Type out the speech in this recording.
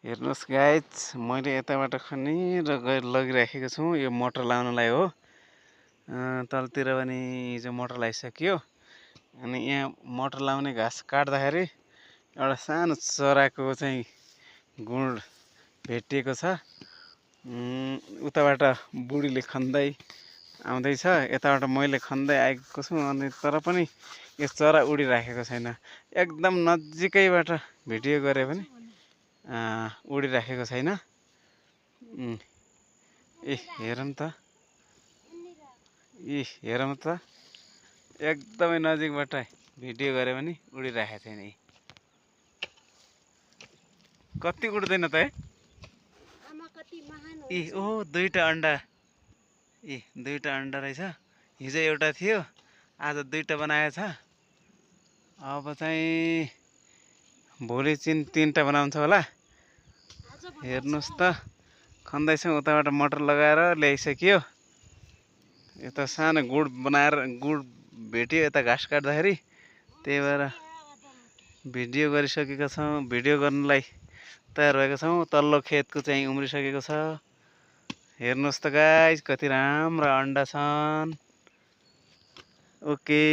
हेर्नुहोस् गाइज, मैले यताबाट खनेर लगिराखेको छु यो मोटर लाउनलाई हो। तलतिर पनि हिजो मोटर लगाइसक्यो। अनि यहाँ मोटर लाउने घाँस काट्दाखेरि एउटा सानो चराको चाहिँ गुँड भेटिएको छ। उताबाट बुढीले खन्दै आउँदैछ, यताबाट मैले खन्दै आएको छु। अनि तर पनि यो चरा उडिराखेको छैन। एकदम नजिकैबाट भिडियो गरे पनि उडिराखेको छैन। हेरौँ त, हेरौँ त, एकदमै नजिकबाट भिडियो गरे पनि उडिराखेको छैन। कति उड्दैन त है। ओहो, दुईटा अन्डा। दुईटा अन्डा रहेछ। हिजो एउटा थियो, आज दुईटा बनाएको छ। अब चाहिँ भोलि चाहिँ 3टा बनाउँछ होला। हेर्नुहोस् त, खन्दैछौँ। उताबाट मोटर लगाएर ल्याइसक्यो। यता सानो गुड बनाएर गुड भेट्यो यता घाँस काट्दाखेरि, त्यही भएर भिडियो गरिसकेका छौँ। भिडियो गर्नलाई तयार भएका छौँ। तल्लो खेतको चाहिँ उम्रिसकेको छ। हेर्नुहोस् त गाइस, कति राम्रा अन्डा छन्। ओके।